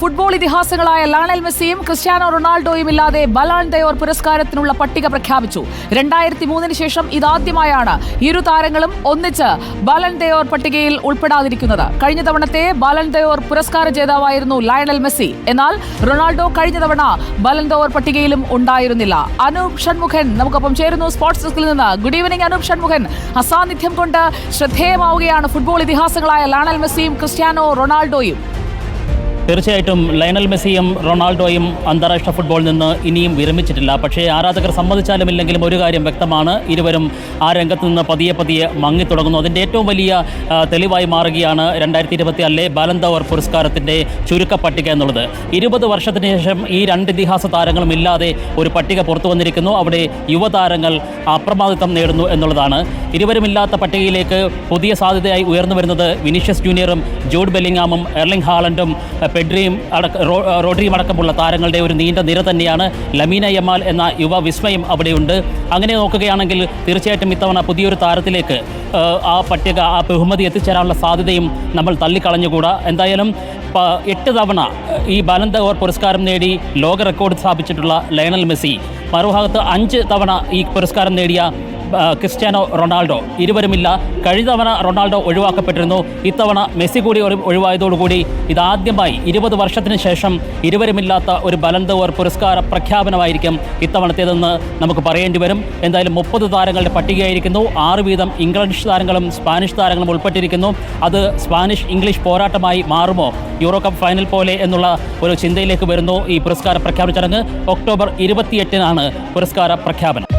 Football ഇതിഹാസങ്ങളായ Lionel മെസ്സിയും Cristiano റൊണാൾഡോയും ഇല്ലാതെ ബലോൺ ദോർ പുരസ്കാരത്തിനുള്ള പട്ടിക പ്രഖ്യാപിച്ചു. 2003 ശേഷം ഇതാദ്യമായാണ് ഇരു താരങ്ങളും ഒന്നിച്ച് ബലോൺ ദോർ പട്ടികയിൽ ഉൾപ്പെടാതിരിക്കുന്നത്. കഴിഞ്ഞ തവണത്തെ ബലോൺ ദോർ പുരസ്കാര ജേതാവായിരുന്നു ലയണൽ മെസ്സി. എന്നാൽ റൊണാൾഡോ കഴിഞ്ഞ തവണ ബലോൺ ദോർ പട്ടികയിലും ഉണ്ടായിരുന്നില്ല. അനൂപ് ഷൺമുഖൻ നമുക്കൊപ്പം ചേരുന്നു സ്പോർട്സ് ഡെസ്കിൽ നിന്ന്. Good evening Anoop Shanmukhan. അസാന്നിധ്യം കൊണ്ട് ശ്രദ്ധേയമാവുകയാണ് ഫുട്ബോൾ ഇതിഹാസങ്ങളായ ലയണൽ മെസ്സിയും ക്രിസ്ത്യാനോ റൊണാൾഡോയും. തീർച്ചയായിട്ടും ലയണൽ മെസ്സിയും റൊണാൾഡോയും അന്താരാഷ്ട്ര ഫുട്ബോളിൽ നിന്ന് ഇനിയും വിരമിച്ചിട്ടില്ല. പക്ഷേ ആരാധകർ സമ്മതിച്ചാലും ഇല്ലെങ്കിലും ഒരു കാര്യം വ്യക്തമാണ്, ഇരുവരും ആ രംഗത്ത് നിന്ന് പതിയെ മങ്ങിത്തുടങ്ങുന്നു. അതിൻ്റെ ഏറ്റവും വലിയ തെളിവായി മാറുകയാണ് 2024 ബലോൺ ദോർ പുരസ്കാരത്തിൻ്റെ ചുരുക്കപ്പട്ടിക എന്നുള്ളത്. 20 വർഷത്തിന് ശേഷം ഈ രണ്ട് ഇതിഹാസ താരങ്ങളും ഇല്ലാതെ ഒരു പട്ടിക പുറത്തു വന്നിരിക്കുന്നു. അവിടെ യുവതാരങ്ങൾ അപ്രമാദിത്വം നേടുന്നു എന്നുള്ളതാണ്. ഇരുവരുമില്ലാത്ത പട്ടികയിലേക്ക് പുതിയ സാധ്യതയായി ഉയർന്നു വരുന്നത് വിനീഷ്യസ് ജൂനിയറും ജൂഡ് ബെല്ലിംഗാമും എർലിംഗ് ഹാലൻഡും പെഡ്രിയും റോഡ്രിയും അടക്കമുള്ള താരങ്ങളുടെ ഒരു നീണ്ട നിര തന്നെയാണ്. ലമീന യമാൽ എന്ന യുവ വിസ്മയം അവിടെയുണ്ട്. അങ്ങനെ നോക്കുകയാണെങ്കിൽ തീർച്ചയായിട്ടും ഇത്തവണ പുതിയൊരു താരത്തിലേക്ക് ആ പട്ടിക, ആ ബഹുമതി എത്തിച്ചേരാനുള്ള സാധ്യതയും നമ്മൾ തള്ളിക്കളഞ്ഞുകൂടാ. എന്തായാലും 8 തവണ ഈ ബലോൺ ദോർ പുരസ്കാരം നേടി ലോക റെക്കോർഡ് സ്ഥാപിച്ചിട്ടുള്ള ലയണൽ മെസ്സി, മറുഭാഗത്ത് 5 തവണ ഈ പുരസ്കാരം നേടിയ ക്രിസ്ത്യാനോ റൊണാൾഡോ, ഇരുവരുമില്ല. കഴിഞ്ഞ തവണ റൊണാൾഡോ ഒഴിവാക്കപ്പെട്ടിരുന്നു. ഇത്തവണ മെസ്സി കൂടി ഒഴിവായതോടുകൂടി ഇതാദ്യമായി 20 വർഷത്തിന് ശേഷം ഇരുവരുമില്ലാത്ത ഒരു ബലോൺ ദോർ പുരസ്കാര പ്രഖ്യാപനമായിരിക്കും ഇത്തവണത്തേതെന്ന് നമുക്ക് പറയേണ്ടി വരും. എന്തായാലും 30 താരങ്ങളുടെ പട്ടികയായിരിക്കുന്നു. 6 വീതം ഇംഗ്ലീഷ് താരങ്ങളും സ്പാനിഷ് താരങ്ങളും ഉൾപ്പെട്ടിരിക്കുന്നു. അത് സ്പാനിഷ് ഇംഗ്ലീഷ് പോരാട്ടമായി മാറുമോ യൂറോ കപ്പ് ഫൈനൽ പോലെ എന്നുള്ള ഒരു ചിന്തയിലേക്ക് വരുന്നു ഈ പുരസ്കാര പ്രഖ്യാപന ചടങ്ങ്. ഒക്ടോബർ 28-നാണ് പുരസ്കാര പ്രഖ്യാപനം.